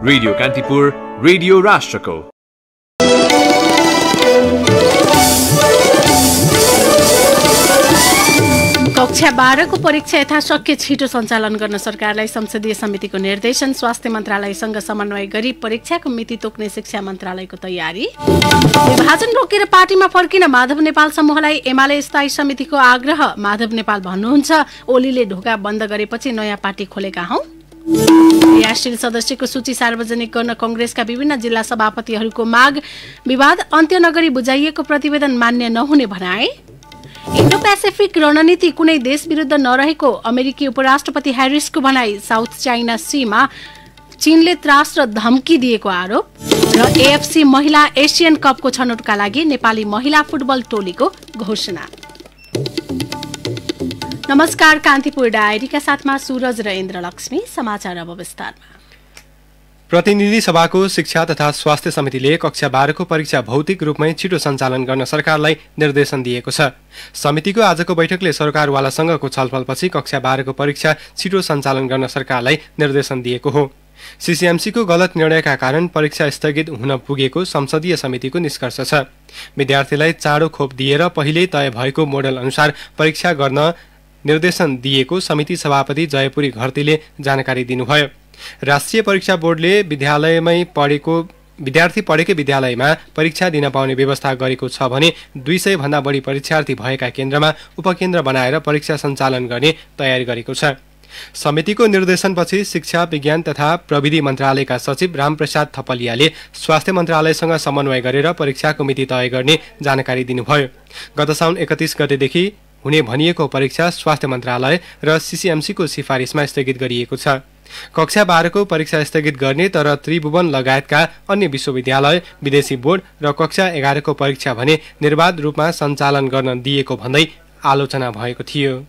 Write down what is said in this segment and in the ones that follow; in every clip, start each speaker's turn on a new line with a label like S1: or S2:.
S1: Radio Kantipur, radio राष्ट्रको।
S2: कक्षा 12 को परीक्षा यथाशक्य छिटो सञ्चालन गर्न सरकारलाई संसदीय समितिको निर्देशन। स्वास्थ्य मन्त्रालयसँग समन्वय गरी परीक्षाको मिति तोक्ने शिक्षा मन्त्रालयको तयारी। विभाजन रोकेर पार्टीमा फर्किन माधव नेपाल समूहलाई एमाले स्थायी समितिको आग्रह। माधव नेपाल भन्नुहुन्छ, ओलीले ढोका बन्द गरेपछि नयाँ पार्टी खोलेका हौं। क्रियाशील सदस्यको सूची सार्वजनिक गर्न कंग्रेसका विभिन्न जिल्ला सभापतिहरूको माग। विवाद अन्त्य नगरी बुझाइएको प्रतिवेदन मान्य नहुने भनाए। इन्डो पेसिफिक रणनीति कुनै देश विरुद्ध नरहेको अमेरिकी उपराष्ट्रपति ह्यारिसको भनाई। साउथ चाइना सीमा चीनले त्रास र धम्की दिएको आरोप। र एएफसी महिला एसियन कपको छनौटका लागि नेपाली महिला फुटबल टोलीको घोषणा। नमस्कार, कान्तिपुर डायरीका साथमा सूरज र इन्द्रलक्ष्मी। समाचार अब विस्तारमा।
S3: प्रतिनिधि सभाको शिक्षा तथा स्वास्थ्य समितिले कक्षा 12 को परीक्षा भौतिक रूपमै छिटो सञ्चालन गर्न सरकारलाई निर्देशन दिएको छ। समितिको आजको बैठकले सरकारवालासँगको छलफलपछि कक्षा 12 को परीक्षा छिटो सञ्चालन गर्न सरकारलाई निर्देशन दिएको हो। सीसीएमसीको गलत निर्णयका कारण परीक्षा स्थगित हुन पुगेको संसदीय समितिको निष्कर्ष छ। विद्यार्थीलाई चाँडो खोप दिएर पहिल्यै तय भएको मोडल अनुसार परीक्षा गर्न निर्देशन दिएको समिति सभापति जयपुरी घरतीले जानकारी दिनुभयो। राष्ट्रिय परीक्षा बोर्डले विद्यार्थी पढेकै विद्यालयमा परीक्षा दिन पाउने व्यवस्था गरेको छ भने 200 भन्दा बढी परीक्षार्थी भएका केन्द्रमा उपकेन्द्र बनाएर परीक्षा सञ्चालन गर्ने तयारी गरेको छ। समितिको निर्देशनपछि शिक्षा विज्ञान तथा प्रविधि मन्त्रालयका सचिव रामप्रसाद थपलियाले स्वास्थ्य मन्त्रालयसँग समन्वय गरेर परीक्षाको मिति तय गर्ने जानकारी दिनुभयो। गत साउन 31 गतेदेखि हुने भनिएको परीक्षा स्वास्थ्य मन्त्रालय र सीसीएमसीको सिफारिसमा स्थगित गरिएको छ। कक्षा 12 को परीक्षा स्थगित गर्ने तर त्रिभुवन लगायतका अन्य विश्वविद्यालय, विदेशी बोर्ड र कक्षा 11 को परीक्षा भने निर्बाध रूपमा सञ्चालन गर्न दिएको भन्दै आलोचना भएको थियो।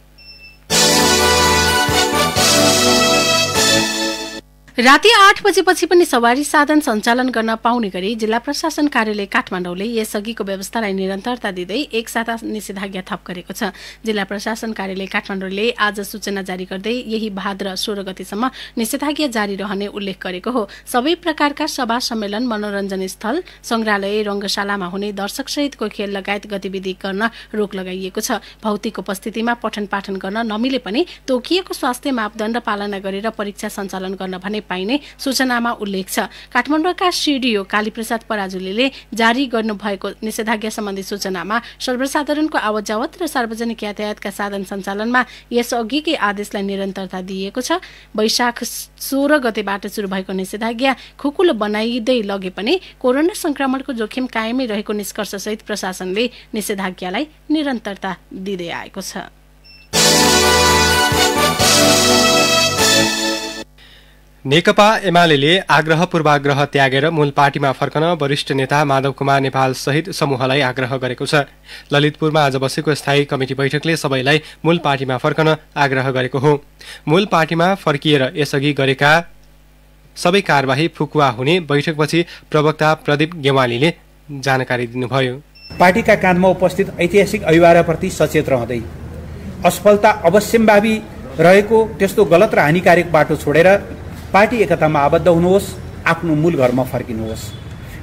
S2: राति 8 बजेपछि पनि सवारी साधन सञ्चालन गर्न पाउने गरी जिल्ला प्रशासन कार्यालय काठमाडौँले यसअघिको व्यवस्थालाई निरन्तरता दिँदै एक साता निषेधाज्ञा थप गरेको छ। जिल्ला प्रशासन कार्यालय काठमाडौँले आज सूचना जारी गर्दै यही भाद्र 16 गतेसम्म निषेधाज्ञा जारी रहने उल्लेख गरेको हो। सबै प्रकारका सभा सम्मेलन, मनोरञ्जन स्थल, संग्रहालय, रंगशालामा हुने दर्शकसहितको खेल लगायत गतिविधि गर्न रोक लगाइएको छ। भौतिक उपस्थितिमा पठन पाठन गर्न नमिले पनि तोकिएको स्वास्थ्य मापदण्ड पालना गरेर परीक्षा सञ्चालन गर्न भने पाइने सूचनामा उल्लेख छ। काठमाडौँका सीडीओ कालीप्रसाद पराजुलीले जारी गर्नुभएको निषेधाज्ञा सम्बन्धी सूचनामा सर्वसाधारणको आवत जावत र सार्वजनिक यातायातका साधन सञ्चालनमा यसअघिकै आदेशलाई निरन्तरता दिएको छ। वैशाख 16 गतेबाट सुरु भएको निषेधाज्ञा खुकुलो बनाइदै लगे पनि कोरोना संक्रमणको जोखिम कायमै रहेको निष्कर्षसहित प्रशासनले निषेधाज्ञालाई निरन्तरता दिँदै आएको छ।
S3: नेकपा एमाले आग्रह पूर्वाग्रह त्यागेर मूल पार्टीमा फर्कन वरिष्ठ नेता माधव कुमार नेपाल सहित समूहलाई आग्रह गरेको छ। ललितपुरमा आज बसेको स्थायी कमिटी बैठकले सबैलाई मूल पार्टीमा फर्कन आग्रह गरेको हो। मूल पार्टीमा फर्किएर यसअघि गरेका सबै कारबाही फुकुवा हुने बैठकपछि प्रवक्ता प्रदीप गेवालीले जानकारी दिनुभयो।
S4: पार्टीका काँधमा उपस्थित ऐतिहासिक अभिभावकप्रति सचेत रहँदै असफलता अवश्यम्भावी रहेको त्यस्तो गलत र हानिकारक बाटो छोडेर पार्टी एकतामा आबद्ध हुनुहोस्, आफ्नो मूल घरमा फर्किनुहोस्।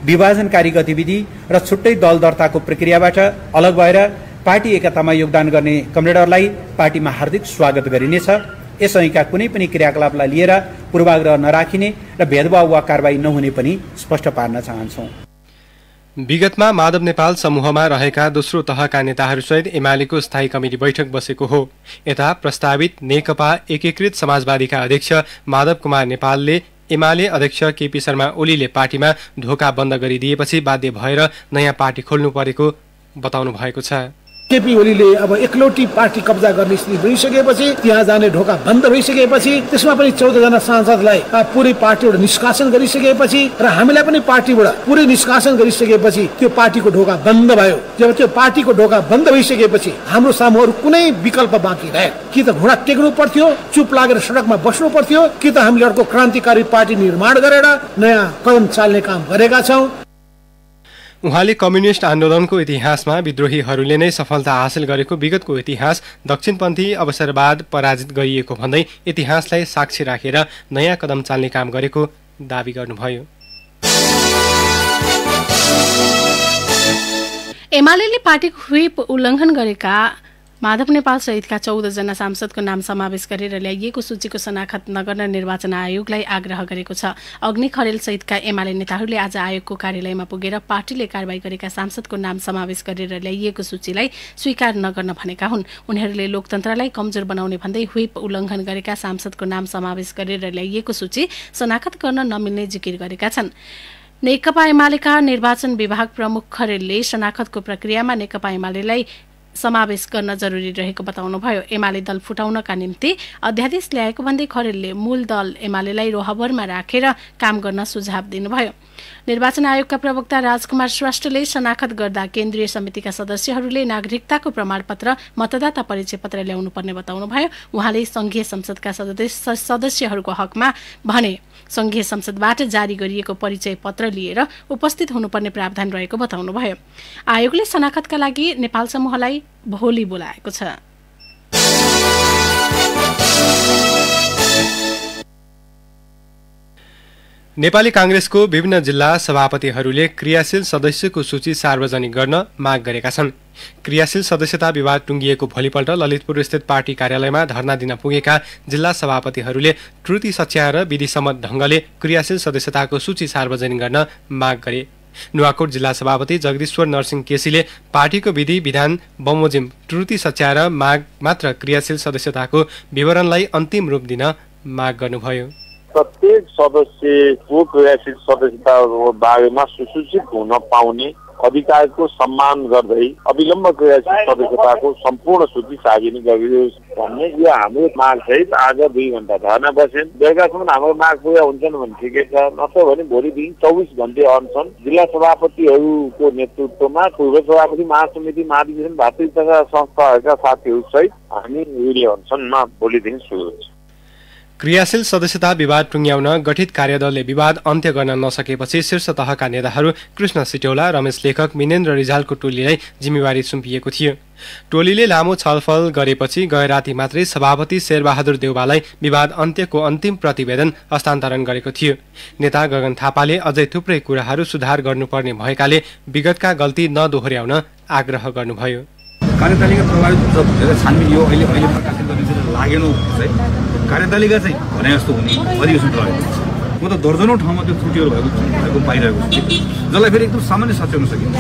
S4: विभाजनकारी गतिविधि र छुट्टै दल दर्ताको प्रक्रियाबाट अलग भएर पार्टी एकतामा योगदान गर्ने कमरेडरलाई पार्टीमा हार्दिक स्वागत गरिनेछ। यसअघिका कुनै पनि क्रियाकलापलाई लिएर पूर्वाग्रह नराखिने र भेदभाव वा कारबाही नहुने पनि स्पष्ट पार्न चाहन्छौँ।
S3: विगतमा माधव नेपाल समूहमा रहेका दोस्रो तहका नेताहरूसहित एमालेको स्थायी कमिटी बैठक बसेको हो। यता प्रस्तावित नेकपा एकीकृत समाजवादीका अध्यक्ष माधव कुमार नेपालले एमाले अध्यक्ष केपी शर्मा ओलीले पार्टीमा ढोका बन्द गरिदिएपछि बाध्य भएर नयाँ पार्टी खोल्नु परेको बताउनु भएको छ।
S5: केपी ओलीले अब एकलौटी पार्टी कब्जा गर्ने स्थिति भइसकेपछि, त्यहाँ जाने ढोका बन्द भइसकेपछि, त्यसमा पनि 14 जना सांसदलाई पुरै पार्टीबाट निष्कासन गरिसकेपछि र हामीलाई पनि पार्टीबाट पुरै निष्कासन गरिसकेपछि त्यो पार्टीको ढोका बन्द भयो। जब त्यो पार्टीको ढोका बन्द भइसकेपछि हाम्रो सामु अरू कुनै विकल्प बाँकी रहे। कि त घोडा टेक्नु पर्थ्यो, चुप लागेर सडकमा बस्नु पर्थ्यो, कि त हामीले अर्को क्रान्तिकारी पार्टी निर्माण गरेर नयाँ कदम चाल्ने काम गरेका छौँ।
S3: उहाँले कम्युनिस्ट आन्दोलनको इतिहासमा विद्रोहीहरूले नै सफलता हासिल गरेको विगतको इतिहास दक्षिणपन्थी अवसरवाद पराजित गरिएको भन्दै इतिहासलाई साक्षी राखेर नयाँ कदम चाल्ने काम गरेको दावी गर्नुभयो।
S2: एमाले पार्टीको व्हिप उल्लङ्घन गरेका माधव नेपाल सहितका 14 जना सांसदको नाम समावेश गरेर ल्याइएको सूचीको शनाखत नगर्न निर्वाचन आयोगलाई आग्रह गरेको छ। अग्नि खरेल सहितका एमाले नेताहरूले आज आयोगको कार्यालयमा पुगेर पार्टीले कारबाही गरेका सांसदको नाम समावेश गरेर ल्याइएको सूचीलाई स्वीकार नगर्न भनेका हुन्। उनीहरूले लोकतन्त्रलाई कमजोर बनाउने भन्दै व्हिप उल्लङ्घन गरेका सांसदको नाम समावेश गरेर ल्याइएको सूची शनाखत गर्न नमिल्ने जिकिर गरेका छन्। नेकपा एमालेका निर्वाचन विभाग प्रमुख खरेलले शनाखतको प्रक्रियामा नेकपा एमालेलाई समावेश गर्न जरुरी रहेको बताउनुभयो। एमाले दल फुटाउनका निम्ति अध्यादेश ल्याएको भन्दै खरेलले मूल दल एमालेलाई रोहबरमा राखेर काम गर्न सुझाव दिनुभयो। निर्वाचन आयोगका प्रवक्ता राजकुमार श्रेष्ठले शनाखत गर्दा केन्द्रीय समितिका सदस्यहरूले नागरिकताको प्रमाणपत्र मतदाता परिचय पत्र ल्याउनु पर्ने बताउनुभयो। उहाँले संघीय संसदका सदस्यहरूको हकमा भने संघीय संसदबाट जारी गरिएको परिचय पत्र लिएर उपस्थित हुनुपर्ने प्रावधान रहेको बताउनुभयो। आयोगले शनाखतका लागि नेपाल समूहलाई भोलि बोलाएको छ।
S3: नेपाली कांग्रेसको विभिन्न जिल्ला सभापतिहरूले क्रियाशील सदस्यको सूची सार्वजनिक गर्न माग गरेका छन्। क्रियाशील सदस्यता विवाद टुङ्गिएको भोलिपल्ट ललितपुर स्थित पार्टी कार्यालयमा धरना दिन पुगेका जिल्ला सभापतिहरूले त्रुटि सच्याएर विधिसम्मत ढंगले क्रियाशील सदस्यताको सूची सार्वजनिक गर्न माग गरे। नुवाकोट जिल्ला सभापति जगदीश्वर नरसिंह केसीले पार्टीको विधि विधान बमोजिम त्रुटि सच्याएर मात्र क्रियाशील सदस्यताको विवरणलाई अन्तिम रूप दिन माग गर्नुभयो।
S6: प्रत्येक सदस्यको क्रियाशील सदस्यताको बारेमा सुसूचित हुन पाउने अधिकारको सम्मान गर्दै अविलम्ब क्रियाशील सदस्यताको सम्पूर्ण सूची सार्वजनिक गरियोस् भन्ने यो हाम्रो माग सहित आज 2 घण्टा धरना बस्यौं। बेलुकासम्म हाम्रो माग पुरा हुन्छन् भने ठिकै छ, नत्र भने भोलि दिन 24 घण्टे अनसन जिल्ला सभापतिहरूको नेतृत्वमा पूर्व सभापति महासमिति महाधिवेशन भातृ तथा संस्थाहरूका साथीहरू सहित हामी भिडियो अनसनमा भोलि दिन सुरु हुन्छ।
S3: क्रियाशील सदस्यता विवाद टुङ्ग्याउन गठित कार्यदलले विवाद अन्त्य गर्न नसकेपछि शीर्ष तहका नेताहरू कृष्ण सिटौला, रमेश लेखक, मिनेन्द्र रिजालको टोलीलाई जिम्मेवारी सुम्पिएको थियो। टोलीले लामो छलफल गरेपछि गए राति मात्रै सभापति शेरबहादुर देउवालाई विवाद अन्त्यको अन्तिम प्रतिवेदन हस्तान्तरण गरेको थियो। नेता गगन थापाले अझै थुप्रै कुराहरू सुधार गर्नुपर्ने भएकाले विगतका गल्ती नदोहोर्याउन आग्रह गर्नुभयो।
S7: कार्यतालिका प्रभावित हुन्छ भनेर छानबिन यो अहिले प्रकाशित गर्ने लागेन चाहिँ कार्यतालिका चाहिँ भने जस्तो हुने अधिवेशन प्रभावित हुन्छ। म त दर्जनौं ठाउँमा त्यो त्रुटिहरू भएको पाइरहेको छु, जसलाई फेरि एकदम सामान्य सच्याउन सकिन्छ।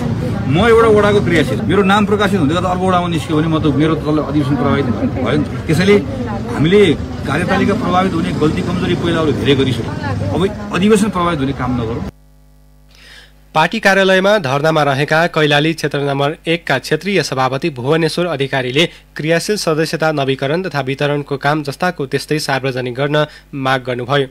S7: म एउटा वडाको क्रियाशील, मेरो नाम प्रकाशित हुँदै गर्दा अर्को वडामा निस्क्यो भने म त मेरो तल अधिवेशन प्रभावित भयो। त्यसैले हामीले कार्यतालिका प्रभावित हुने गल्ती कमजोरी पहिला अरू धेरै गरिसक्यौँ, अब अधिवेशन प्रभावित हुने काम नगरौँ।
S3: पार्टी कार्यालयमा धरनामा रहेका कैलाली क्षेत्र नम्बर 1 का क्षेत्रीय सभापति भुवनेश्वर अधिकारीले क्रियाशील सदस्यता नवीकरण तथा वितरणको काम जस्ताको त्यस्तै सार्वजनिक गर्न माग गर्नुभयो।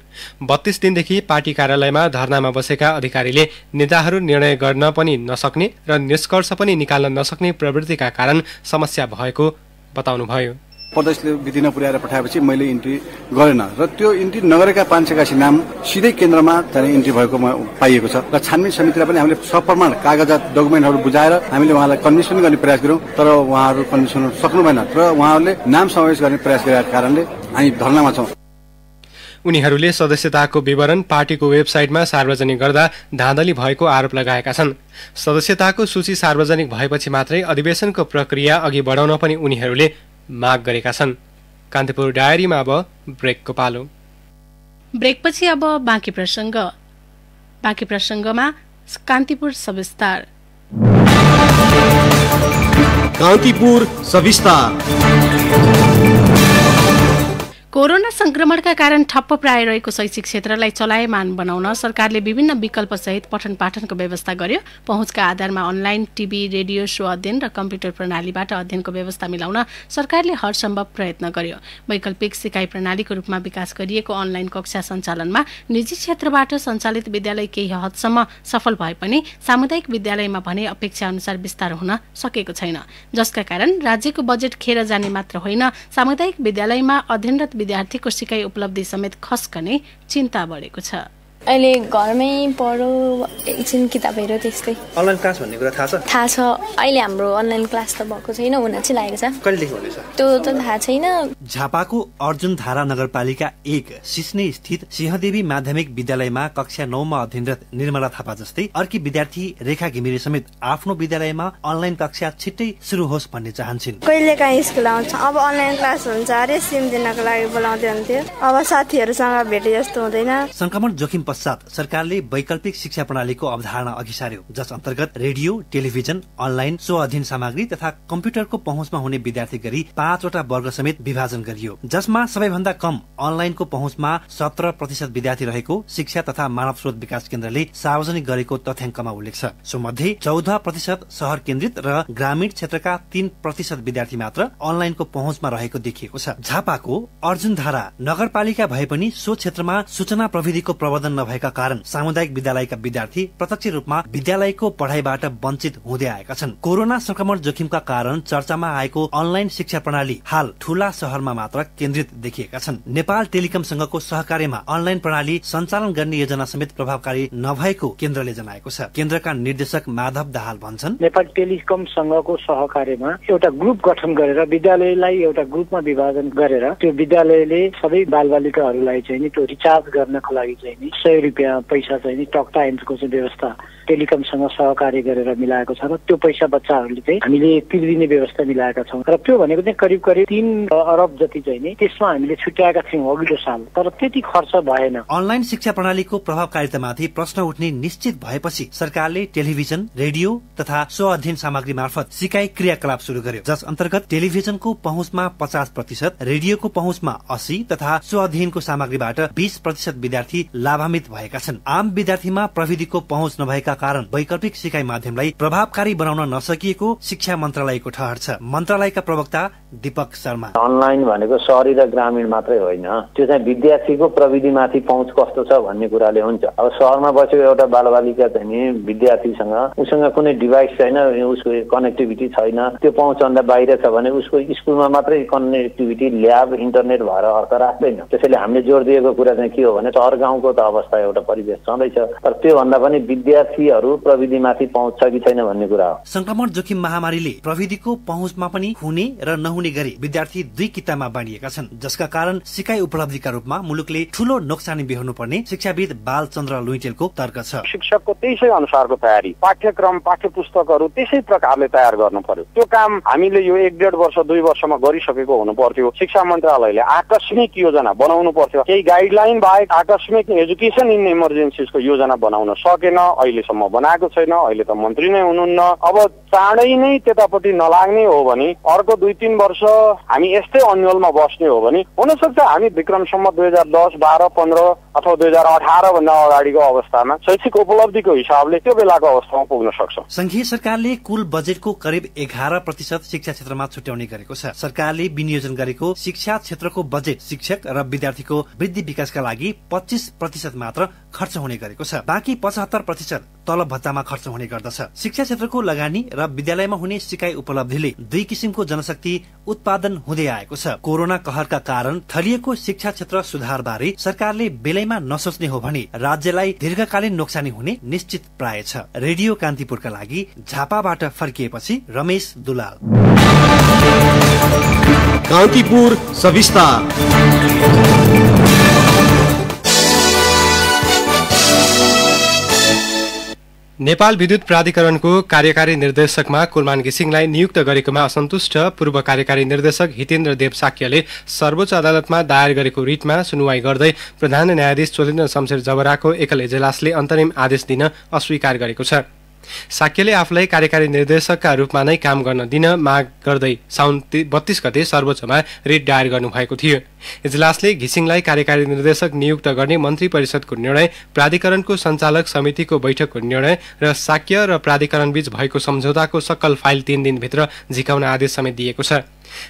S3: 32 दिनदेखि पार्टी कार्यालयमा धरनामा बसेका अधिकारीले नेताहरू निर्णय गर्न पनि नसक्ने र निष्कर्ष पनि निकाल्न नसक्ने प्रवृत्तिका कारण समस्या भएको बताउनुभयो।
S8: प्रदेशले विधि नपुर्याएर पठाएपछि मैले इन्ट्री गरेन र त्यो इन्ट्री नगरेका 586 नाम सिधै केन्द्रमा चाहिँ इन्ट्री भएको पाइएको छ र छानबिन समितिलाई पनि हामीले सप्रमाण कागजात डकुमेन्टहरू बुझाएर हामीले उहाँलाई कन्भिन्स पनि गर्ने प्रयास गर्यौं, तर उहाँहरू कन्भिन्स गर्न सक्नु भएन र उहाँहरूले नाम समावेश गर्ने प्रयास गरेका कारणले हामी धरनामा छौं।
S3: उनीहरूले सदस्यताको विवरण पार्टीको वेबसाइटमा सार्वजनिक गर्दा धाँधली भएको आरोप लगाएका छन्। सदस्यताको सूची सार्वजनिक भएपछि मात्रै अधिवेशनको प्रक्रिया अघि बढाउन पनि उनीहरूले माग गरेका छन्। कान्तिपुर डायरीमा अब ब्रेकको पालो।
S2: ब्रेकपछि अब बाँकी प्रसंगमा कान्तिपुर सविस्तार।
S9: कान्तिपुर सविस्तार।
S2: कोरोना संक्रमणका कारण ठप्प प्राय रहेको शैक्षिक क्षेत्रलाई चलायमान बनाउन सरकारले विभिन्न विकल्प सहित पठन पाठनको व्यवस्था गर्यो। पहुँचका आधारमा अनलाइन, टिभी, रेडियो शो अध्ययन र कम्प्युटर प्रणालीबाट अध्ययनको व्यवस्था मिलाउन सरकारले हरसम्भव प्रयत्न गर्यो। वैकल्पिक सिकाइ प्रणालीको रूपमा विकास गरिएको अनलाइन कक्षा सञ्चालनमा निजी क्षेत्रबाट सञ्चालित विद्यालय केही हदसम्म सफल भए पनि सामुदायिक विद्यालयमा भने अपेक्षा अनुसार विस्तार हुन सकेको छैन, जसका कारण राज्यको बजेट खेर जाने मात्र होइन, सामुदायिक विद्यालयमा अध्ययनरत विद्यार्थीको सिकाइ उपलब्धि समेत खस्कने चिन्ता बढेको छ।
S10: अहिले घरमै पढो एकछिन किताब हेऱ्यो त्यस्तै।
S11: अनलाइन क्लास भन्ने कुरा थाहा छ?
S10: थाहा छ। अहिले हाम्रो अनलाइन क्लास त भएको छैन, हुन चाहिँ लागेको छ।
S11: कहिलेदेखि हुनेछ
S10: त्यो त थाहा छैन।
S9: झापाको अर्जुनधारा नगरपालिका 1 सिस्ने स्थित सिंहदेवी माध्यमिक विद्यालयमा कक्षा 9 मा अध्ययनरत निर्मला थापा जस्तै अर्की विद्यार्थी रेखा घिमिरे समेत आफ्नो विद्यालयमा अनलाइन कक्षा छिट्टै सुरु होस् भन्ने चाहन्छन्।
S12: कहिलेकाहीँ स्कुल आउँछ, अब अनलाइन क्लास हुन्छ अरे, सिम दिनको लागि बोलाउँदै हुन्थ्यो, अब साथीहरूसँग भेटे जस्तो हुँदैन।
S9: संक्रमण जोखिम पश्चात सरकारले वैकल्पिक शिक्षा प्रणालीको अवधारणा अघि सार्यो, जस अन्तर्गत रेडियो, टेलिभिजन, अनलाइन स्व अध्ययन सामग्री तथा कम्प्युटरको पहुँचमा हुने विद्यार्थी गरी 5 वटा वर्ग समेत विभाजन गरियो, जसमा सबैभन्दा कम अनलाइनको पहुँचमा 17% विद्यार्थी रहेको शिक्षा तथा मानव स्रोत विकास केन्द्रले सार्वजनिक गरेको तथ्याङ्कमा उल्लेख छ। सो मध्ये 14% शहर केन्द्रित र ग्रामीण क्षेत्रका 3% विद्यार्थी मात्र अनलाइनको पहुँचमा रहेको देखिएको छ। झापाको अर्जुनधारा नगरपालिका भए पनि सो क्षेत्रमा सूचना प्रविधिको प्रवर्धन नभएका कारण सामुदायिक विद्यालयका विद्यार्थी प्रत्यक्ष रूपमा विद्यालयको पढाइबाट वञ्चित हुँदै आएका छन्। कोरोना संक्रमण जोखिमका कारण चर्चामा आएको अनलाइन शिक्षा प्रणाली हाल ठूला शहरमा मात्र केन्द्रित देखिएका छन्। नेपाल टेलिकम संघको सहकार्यमा अनलाइन प्रणाली सञ्चालन गर्ने योजना समेत प्रभावकारी नभएको केन्द्रले जनाएको छ। केन्द्रका निर्देशक माधव दाहाल भन्छन्,
S13: नेपाल टेलिकम संघको सहकार्यमा एउटा ग्रुप गठन गरेर विद्यालयलाई एउटा ग्रुपमा विभाजन गरेर त्यो विद्यालयले सबै बालबालिकाहरूलाई चाहिँ नि त्यो रिचार्ज गर्नको लागि चाहिँ नि 100 रुपियाँ पैसा चाहिँ नि टक टाइमको चाहिँ व्यवस्था टेलिकमसँग सहकार्य गरेर मिलाएको छ र त्यो पैसा बच्चाहरूले चाहिँ हामीले तिर्दिने व्यवस्था मिलाएका छौँ र त्यो भनेको चाहिँ करिब 3 अरब जति चाहिँ नि त्यसमा हामीले छुट्याएका थियौँ अघिल्लो साल, तर त्यति खर्च भएन।
S9: अनलाइन शिक्षा प्रणालीको प्रभावकारितामाथि प्रश्न उठ्ने निश्चित भएपछि सरकारले टेलिभिजन, रेडियो तथा स्व अध्ययन सामग्री मार्फत सिकाइ क्रियाकलाप शुरू गर्यो, जस अन्तर्गत टेलिभिजनको पहुँचमा 50%, रेडियोको पहुँचमा 80 तथा स्व अध्ययनको सामग्रीबाट 20% विद्यार्थी लाभान्वित भएका छन्। आम विद्यार्थीमा प्रविधिको पहुँच नभएका कारण वैकल्पिक सिकाइ माध्यमलाई प्रभावकारी बनाउन नसकिएको शिक्षा मन्त्रालयको ठहर छ। मन्त्रालयका प्रवक्ता दीपक शर्मा,
S6: अनलाइन भनेको शहरी र ग्रामीण मात्रै होइन, त्यो चाहिँ विद्यार्थीको प्रविधिमाथि पहुँच कस्तो छ भन्ने कुराले हुन्छ। अब शहरमा बसेको एउटा बालबालिका चाहिँ विद्यार्थीसँग उसँग कुनै डिभाइस छैन, उसको कनेक्टिभिटी छैन, त्यो पहुँचभन्दा बाहिर छ भने उसको स्कुलमा मात्रै कनेक्टिभिटी, ल्याब, इन्टरनेट भएर अर्थ राख्दैन। त्यसैले हामीले जोड दिएको कुरा चाहिँ के हो भने सहर गाउँको त अवस्था एउटा परिवेश छँदैछ, तर त्योभन्दा पनि विद्यार्थीहरू प्रविधिमाथि पहुँच छ कि छैन भन्ने कुरा हो।
S9: संक्रमण जोखिम महामारीले प्रविधिको पहुँचमा पनि हुने र नहुने गरी विद्यार्थी 2 कितामा बाँडिएका छन्, जसका कारण सिकाइ उपलब्धिका रूपमा मुलुकले ठूलो नोक्सानी बेहोर्नु पर्ने शिक्षाविद बालचन्द्र लुइटेलको तर्क छ।
S14: शिक्षकको त्यसै अनुसारको तयारी, पाठ्यक्रम, पाठ्य पुस्तकहरू त्यसै प्रकारले तयार गर्नु पर्यो। त्यो काम हामीले यो 1.5 वर्ष 2 वर्षमा गरिसकेको हुनु पर्थ्यो। शिक्षा मन्त्रालयले आकस्मिक योजना बनाउनु पर्थ्यो। केही गाइडलाइन बाहेक आकस्मिक एजुकेसन इन इमर्जेन्सीको योजना बनाउन सकेन, अहिलेसम्म बनाएको छैन। अहिले त मन्त्री नै हुनुहुन्न। अब चाँडै नै त्यतापट्टि नलाग्ने हो भने अर्को 2-3 वर्ष हामी यस्तै अन्यलमा बस्ने हो भने हुनसक्छ हामी विक्रमसम्म 2010, 12, 15 अथवा 2018 भन्दा अगाडिको अवस्थामा शैक्षिक उपलब्धिको हिसाबले त्यो बेलाको अवस्थामा पुग्न सक्छ।
S9: संघीय सरकारले कुल बजेटको करिब 11% शिक्षा क्षेत्रमा छुट्याउने गरेको छ। सरकारले विनियोजन गरेको शिक्षा क्षेत्रको बजेट शिक्षक र विद्यार्थीको वृद्धि विकासका लागि 25% मात्र खर्च हुने गरेको छ। बाँकी 75% तलब भत्तामा खर्च हुने गर्दछ। शिक्षा क्षेत्रको लगानी र विद्यालयमा हुने सिकाइ उपलब्धिले 2 किसिमको जनशक्ति उत्पादन हुँदै आएको छ। कोरोना कहरका कारण थलिएको शिक्षा क्षेत्र सुधारबारे सरकारले बेलैमा नसोच्ने हो भने राज्यलाई दीर्घकालीन नोक्सानी हुने निश्चित प्राय छ। रेडियो कान्तिपुरका लागि झापाबाट फर्किएपछि रमेश दुलाल। कान्तिपुर सविस्तार।
S3: नेपाल विद्युत प्राधिकरणको कार्यकारी निर्देशकमा कुलमान घिसिङलाई नियुक्त गरेकोमा असन्तुष्ट पूर्व कार्यकारी निर्देशक हितेन्द्र देव साक्यले सर्वोच्च अदालतमा दायर गरेको रिटमा सुनुवाई गर्दै प्रधान न्यायाधीश चोलेन्द्र शमशेर जबराको एकल इजलासले अन्तरिम आदेश दिन अस्वीकार गरेको छ। साक्यले आफूलाई कार्यकारी निर्देशकका रूपमा नै काम गर्न दिन माग गर्दै साउन 32 गते सर्वोच्चमा रिट दायर गर्नुभएको थियो। इजलासले घिसिङलाई कार्यकारी निर्देशक नियुक्त गर्ने मन्त्री परिषदको निर्णय, प्राधिकरणको सञ्चालक समितिको बैठकको निर्णय र साक्य र प्राधिकरणबीच भएको सम्झौताको सक्कल फाइल 3 दिनभित्र झिकाउन आदेश समेत दिएको छ।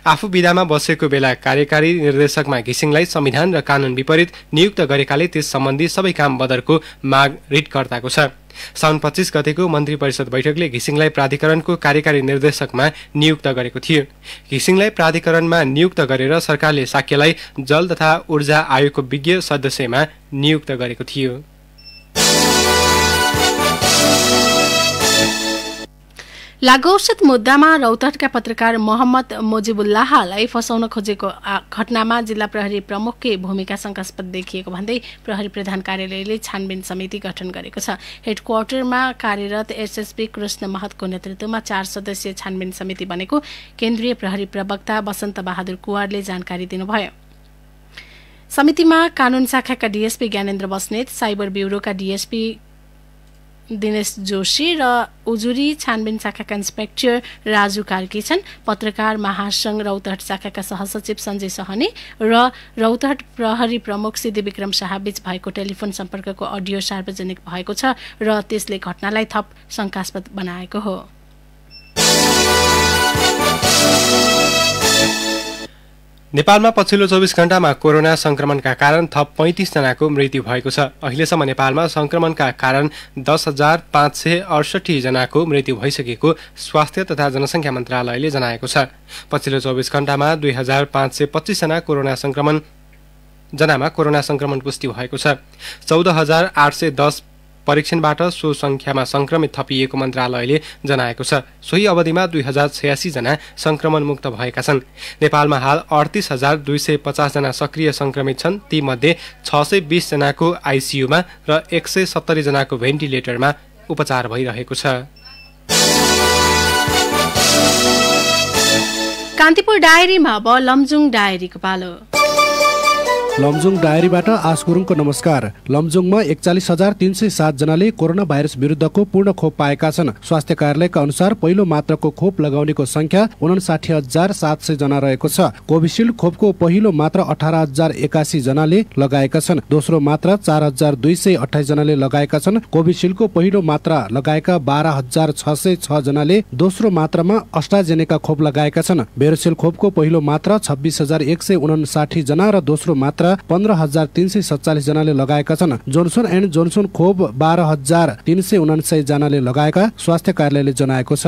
S3: आफू विधामा बसेको बेला कार्यकारी निर्देशकमा घिसिङलाई संविधान र कानून विपरीत नियुक्त गरेकाले त्यस सम्बन्धी सबै काम बदरको माग रिटकर्ताको छ। साउन 25 गतेको मन्त्री परिषद बैठकले घिसिङलाई प्राधिकरणको कार्यकारी निर्देशकमा नियुक्त गरेको थियो। घिसिङलाई प्राधिकरणमा नियुक्त गरेर सरकारले साक्यलाई जल तथा ऊर्जा आयोगको विज्ञ सदस्यमा नियुक्त गरेको थियो।
S2: लागु औषध मुद्दामा रौतहटका पत्रकार मोहम्मद मुजिबुल्लाहलाई फसाउन खोजेको घटनामा जिल्ला प्रहरी प्रमुखकै भूमिका शंकास्पद देखिएको भन्दै प्रहरी प्रधान कार्यालयले छानबिन समिति गठन गरेको छ। हेडक्वार्टरमा कार्यरत एसएसपी कृष्ण महतको नेतृत्वमा 4 सदस्यीय छानबिन समिति बनेको केन्द्रीय प्रहरी प्रवक्ता वसन्त बहादुर कुँवरले जानकारी दिनुभयो। समितिमा कानून शाखाका डीएसपी ज्ञानेन्द्र बस्नेत, साइबर ब्युरोका डीएसपी दिनेश जोशी र उजुरी छानबिन शाखाका इन्सपेक्टर राजु कार्की छन्। पत्रकार महासंघ रौतहट शाखाका सहसचिव सञ्जय सहनी र रौतहट प्रहरी प्रमुख सिद्धि विक्रम शाह बीच भएको टेलिफोन सम्पर्कको अडियो सार्वजनिक भएको छ र त्यसले घटनालाई थप शंकास्पद बनाएको हो।
S3: नेपालमा पछिल्लो 24 घण्टामा कोरोना संक्रमणका कारण थप 35 जनाको मृत्यु भएको छ। अहिलेसम्म नेपालमा संक्रमणका कारण 10,568 जनाको मृत्यु भइसकेको स्वास्थ्य तथा जनसङ्ख्या मन्त्रालयले जनाएको छ। पछिल्लो 24 घण्टामा 2,525 जनामा कोरोना संक्रमण पुष्टि भएको छ। 14,810 परीक्षणबाट सो संख्यामा संक्रमित थपिएको मन्त्रालयले जनाएको छ। सोही अवधिमा 2086 जना संक्रमण मुक्त भएका छन्। नेपालमा हाल 38,250 जना सक्रिय संक्रमित छन्। तीमध्ये 620 जनाको आइसियुमा र 170 जनाको भेन्टिलेटरमा उपचार भइरहेको छ।
S2: कान्तिपुर डायरीमा अब लमजुङ डायरीको पालो।
S11: लमजुङ डायरीबाट आश गुरुङको नमस्कार। लमजुङमा 41,307 जनाले कोरोना भाइरस विरुद्धको पूर्ण खोप पाएका छन्। स्वास्थ्य कार्यालयका अनुसार पहिलो मात्राको खोप लगाउनेको संख्या 59,700 जना रहेको छ। कोभिसिल्ड खोपको पहिलो मात्रा 18,081 जनाले लगाएका छन्। दोस्रो मात्रा 4,228 जनाले लगाएका छन्। कोभिसिल्डको पहिलो मात्रा लगाएका 12,606 जनाले दोस्रो मात्रामा अस्ट्राजेनेका खोप लगाएका छन्। बेरोसेल खोपको पहिलो मात्रा 26,159 जना र दोस्रो मात्रा 15,347 जनाले लगाएका छन्। जोनसन एन्ड जोनसन खोप 12,379 जनाले लगाएका स्वास्थ्य कार्यालयले जनाएको छ।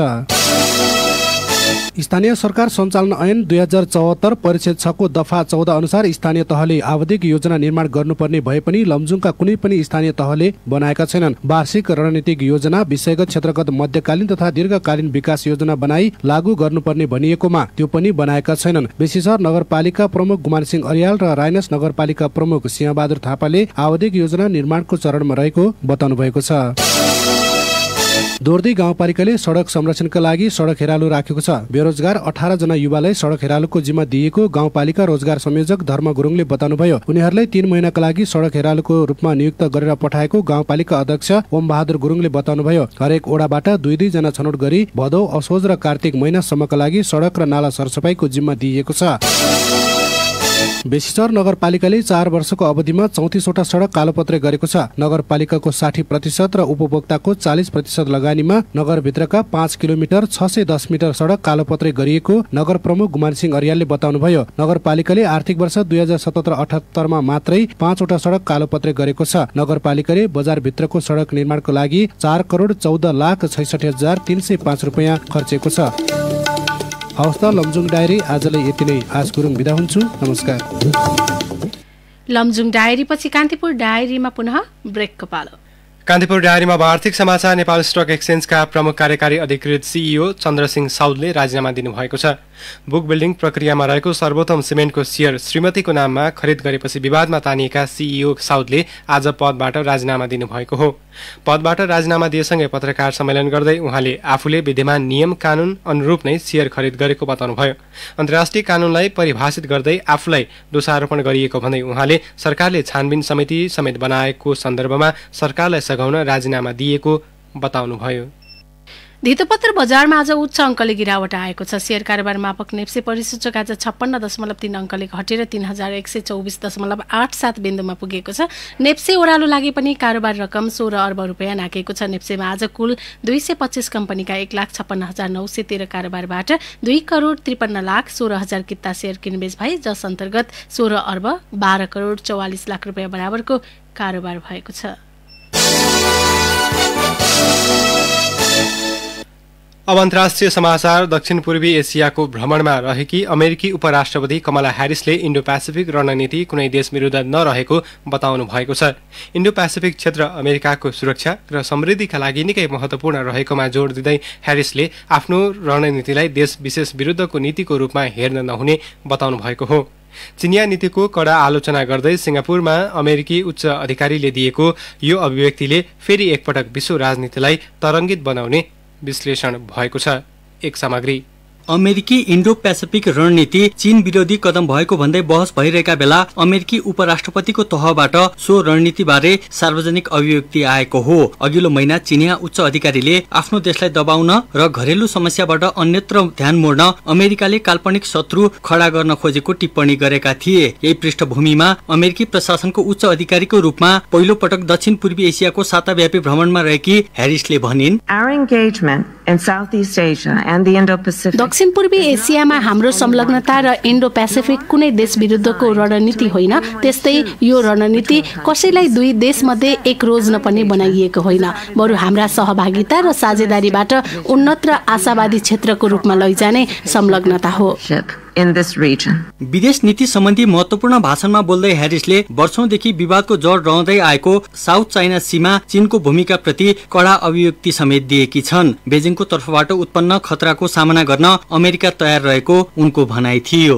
S11: स्थानीय सरकार सञ्चालन ऐन 2074 परिच्छेद 6 को दफा 14 अनुसार स्थानीय तहले आवधिक योजना निर्माण गर्नुपर्ने भए पनि लमजुङका कुनै पनि स्थानीय तहले बनाएका छैनन्। वार्षिक रणनीतिक योजना, विषयगत क्षेत्रगत मध्यकालीन तथा दीर्घकालीन विकास योजना बनाई लागू गर्नुपर्ने भनिएकोमा त्यो पनि बनाएका छैनन्। विशेषर नगरपालिका प्रमुख गुमान सिंह अर्याल र राइनस नगरपालिका प्रमुख सिंहबहादुर थापाले आवधिक योजना निर्माणको चरणमा रहेको बताउनु भएको छ। दोर्दी गाउँपालिकाले सडक संरक्षणका लागि सडक हेरालु राखेको छ। बेरोजगार 18 जना युवालाई सडक हेरालुको जिम्मा दिएको गाउँपालिका रोजगार संयोजक धर्म गुरुङले बताउनुभयो। उनीहरूलाई 3 महिनाका लागि सडक हेरालुको रूपमा नियुक्त गरेर पठाएको गाउँपालिका अध्यक्ष ओम बहादुर गुरुङले बताउनुभयो। हरेक ओडाबाट 2-2 जना छनौट गरी भदौ, असोज र कार्तिक महिनासम्मका लागि सडक र नाला सरसफाइको जिम्मा दिइएको छ। बेसीचर नगरपालिकाले 4 वर्षको अवधिमा 34 वटा सडक कालोपत्रे गरेको छ। नगरपालिकाको 60% र उपभोक्ताको 40% लगानीमा नगरभित्रका 5 किलोमिटर 610 मिटर सडक कालोपत्रे गरिएको नगर प्रमुख गुमान सिंह अर्यालले बताउनुभयो। नगरपालिकाले आर्थिक वर्ष 2077-78 मा मात्रै 5 वटा सडक कालोपत्रे गरेको छ। नगरपालिकाले बजारभित्रको सडक निर्माणको लागि 4,14,66,305 रुपैयाँ खर्चेको छ। हवस् त लमजुङ डायरी आजलाई यति नै। आज गुरुङ बिदा हुन्छु। नमस्कार।
S2: लमजुङ डायरी पछि कान्तिपुर डायरीमा पुनः ब्रेकको पालो।
S3: कान्तिपुर डायरीमा आर्थिक समाचार। नेपाल स्टक एक्सचेन्जका प्रमुख कार्यकारी अधिकृत सीईओ चन्द्रसिंह साउदले राजीनामा दिनुभएको छ। बुक बिल्डिङ प्रक्रियामा रहेको सर्वोत्तम सिमेन्टको सेयर श्रीमतीको नाममा खरिद गरेपछि विवादमा तानिएका सीईओ साउदले आज पदबाट राजीनामा दिनुभएको हो। पदबाट राजीनामा दिएसँगै पत्रकार सम्मेलन गर्दै उहाँले आफूले विद्यमान नियम कानून अनुरूप नै सेयर खरिद गरेको बताउनुभयो। अन्तर्राष्ट्रिय कानूनलाई परिभाषित गर्दै आफूलाई दोषारोपण गरिएको भन्दै उहाँले सरकारले छानबिन समिति समेत बनाएको सन्दर्भमा सरकारलाई सघाउन राजीनामा दिएको बताउनुभयो।
S2: धितोपत्र बजारमा आज उच्च अङ्कले गिरावट आएको छ। शेयर कारोबार मापक नेप्से परिसूचक आज 56.3 अङ्कले घटेर 3,124.87 बिन्दुमा पुगेको छ। नेप्से ओह्रालो लागे पनि कारोबार रकम 16 अर्ब रुपियाँ नाघेको छ। नेप्सेमा आज कुल 225 कम्पनीका 1,56,913 कारोबारबाट 2,53,16,000 किता शेयर किनबेच भए, जस अन्तर्गत 16 अर्ब 12,44 लाख रुपियाँ बराबरको कारोबार भएको छ।
S3: अब अन्तर्राष्ट्रिय समाचार। दक्षिण पूर्वी एसियाको भ्रमणमा रहेकी अमेरिकी उपराष्ट्रपति कमला ह्यारिसले इन्डो पेसिफिक रणनीति कुनै देश विरुद्ध नरहेको बताउनु भएको छ। इन्डो पेसिफिक क्षेत्र अमेरिकाको सुरक्षा र समृद्धिका लागि निकै महत्त्वपूर्ण रहेकोमा जोड दिँदै ह्यारिसले आफ्नो रणनीतिलाई देश विशेष विरुद्धको नीतिको रूपमा हेर्न नहुने बताउनु भएको हो। चिनिया नीतिको कडा आलोचना गर्दै सिंगापुरमा अमेरिकी उच्च अधिकारीले दिएको यो अभिव्यक्तिले फेरि एकपटक विश्व राजनीतिलाई तरङ्गित बनाउने विश्लेषण भएको छ। एक सामग्री।
S15: अमेरिकी इन्डो पेसिफिक रणनीति चीन विरोधी कदम भएको भन्दै बहस भइरहेका बेला अमेरिकी उपराष्ट्रपतिको तहबाट सो रणनीतिबारे सार्वजनिक अभिव्यक्ति आएको हो। अघिल्लो महिना चिनिया उच्च अधिकारीले आफ्नो देशलाई दबाउन र घरेलु समस्याबाट अन्यत्र ध्यान मोड्न अमेरिकाले काल्पनिक शत्रु खडा गर्न खोजेको टिप्पणी गरेका थिए। यही पृष्ठभूमिमा अमेरिकी प्रशासनको उच्च अधिकारीको रूपमा पहिलो पटक दक्षिण पूर्वी एसियाको साताव्यापी भ्रमणमा रहेकी ह्यारिसले भनिन्,
S2: दक्षिण पूर्वी एसियामा हाम्रो संलग्नता र इन्डो पेसिफिक कुनै देश विरुद्धको रणनीति होइन। त्यस्तै यो रणनीति कसैलाई दुई देश मध्ये एक रोज्न पनि बनाइएको होइन, बरु हाम्रा सहभागिता र साझेदारीबाट उन्नत र आशावादी क्षेत्रको रूपमा लैजाने संलग्नता हो।
S15: विदेश नीति सम्बन्धी महत्वपूर्ण भाषणमा बोल्दै ह्यारिसले वर्षौंदेखि विवादको जड रहँदै आएको साउथ चाइना सीमा चीनको भूमिका प्रति कडा अभिव्यक्ति समेत दिएकी छन्। बेजिङको तर्फबाट उत्पन्न खतराको सामना गर्न अमेरिका तयार रहेको उनको भनाइ थियो।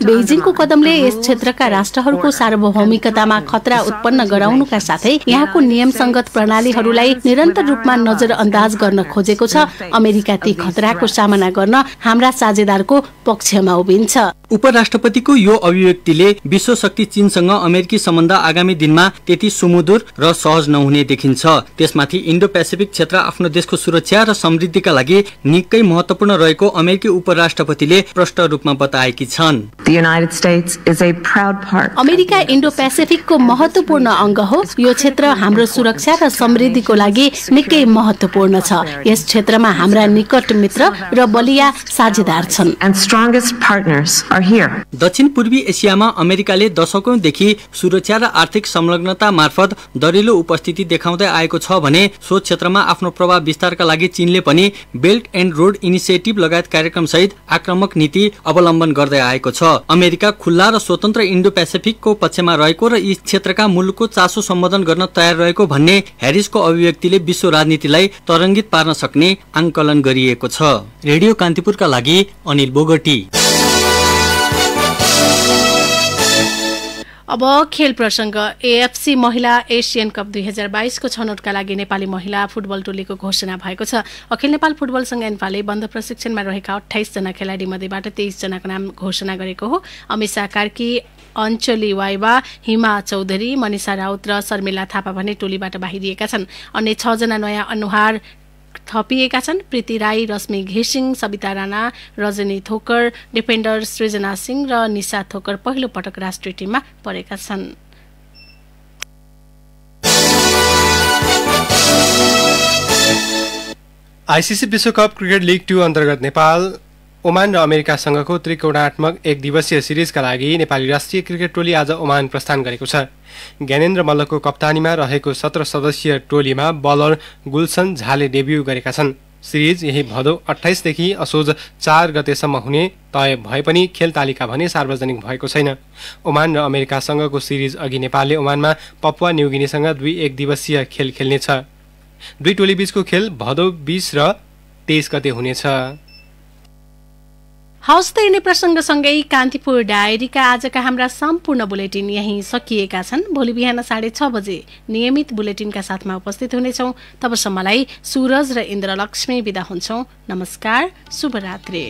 S2: बेजिङको कदमले यस क्षेत्रका राष्ट्रहरूको सार्वभौमिकतामा खतरा उत्पन्न गराउनुका साथै यहाँको नियमसङ्गत प्रणालीहरूलाई निरन्तर रूपमा नजरअन्दाज गर्न खोजेको छ। अमेरिका ती खतराको सामना गर्न हाम्रा साझेदारको पक्षमा उभिन्छ।
S15: उपराष्ट्रपतिको यो अभिव्यक्तिले विश्व शक्ति चीनसँग अमेरिकी सम्बन्ध आगामी दिनमा त्यति सुमधुर र सहज नहुने देखिन्छ। त्यसमाथि इन्डो पेसिफिक क्षेत्र आफ्नो देशको सुरक्षा र समृद्धिका लागि निकै महत्वपूर्ण रहेको अमेरिकी उपराष्ट्रपतिले प्रष्ट रूपमा बताएकी छन्।
S2: अमेरिका इन्डो पेसिफिकको महत्वपूर्ण अंग हो। यो क्षेत्र हाम्रो सुरक्षा र समृद्धिको लागि निकै महत्वपूर्ण छ। यस क्षेत्रमा हाम्रा निकट मित्र र बलिया साझेदार छन्।
S15: दक्षिण पूर्वी एसियामा अमेरिकाले दशकौंदेखि सुरक्षा र आर्थिक संलग्नता मार्फत दरिलो उपस्थिति देखाउँदै आएको छ भने सो क्षेत्रमा आफ्नो प्रभाव विस्तारका लागि चीनले पनि बेल्ट एन्ड रोड इनिसिएटिभ लगायत कार्यक्रम सहित आक्रामक नीति अवलम्बन गर्दै आएको छ। अमेरिका खुल्ला र स्वतन्त्र इन्डो पेसिफिकको पक्षमा रहेको र यी क्षेत्रका मूलको चासो सम्बोधन गर्न तयार रहेको भन्ने ह्यारिसको अभिव्यक्तिले विश्व राजनीतिलाई तरङ्गित पार्न सक्ने आंकलन गरिएको छ। रेडियो कान्तिपुरका लागि अनिल बोगटी।
S2: अब खेल प्रसंग। एएफसी महिला एशियन कप 2022 को छनौटका लागि नेपाली महिला फुटबल टोलीको घोषणा भएको छ। अखिल नेपाल फुटबल संघ एन्फाले बन्द प्रशिक्षणमा रहेका 28 जना खेलाडी मध्येबाट 23 जनाको नाम घोषणा गरेको हो। अमिषा कार्की, अञ्चली वाइवा, हिमा चौधरी, मनिषा राउत र शर्मिला थापा भने टोलीबाट बाहिरिएका छन्। अन्य 6 जना नयाँ अनुहार थपिएका छन्। प्रीति राई, रश्मि घिसिङ, सविता राणा, रजनी थोकर, डिफेन्डर सृजना सिंह र निशा थोकर पहिलो पटक राष्ट्रिय टिममा परेका छन्।
S3: आइसिसी विश्वकप क्रिकेट लिग 2 अन्तर्गत नेपाल ओमान र अमेरिकासँगको त्रिकोणात्मक एक दिवसीय सिरिजका लागि नेपाली राष्ट्रिय क्रिकेट टोली आज ओमान प्रस्थान गरेको छ। ज्ञानेन्द्र मल्लको कप्तानीमा रहेको 17 सदस्यीय टोलीमा बलर गुलसन झाले डेब्यू गरेका छन्। सिरिज यही भदौ 28 देखि असोज 4 गतेसम्म हुने तय भए पनि खेल तालिका भने सार्वजनिक भएको छैन। ओमान र अमेरिकासँगको सिरिज अघि नेपालले ओमानमा पपुवा न्युगिनीसँग 2 एक दिवसीय खेल खेल्नेछ। दुई टोली बीचको खेल भदौ 20 र 23 गते हुनेछ।
S2: हवस् त यिनै प्रसङ्गसँगै कान्तिपुर डायरीका आजका हाम्रा सम्पूर्ण बुलेटिन यही सकिएका छन्। भोलि बिहान 6:30 बजे नियमित बुलेटिनका साथमा उपस्थित हुनेछौँ। तबसम्मलाई सूरज र इन्द्रलक्ष्मी बिदा हुन्छौँ। नमस्कार, शुभरात्री।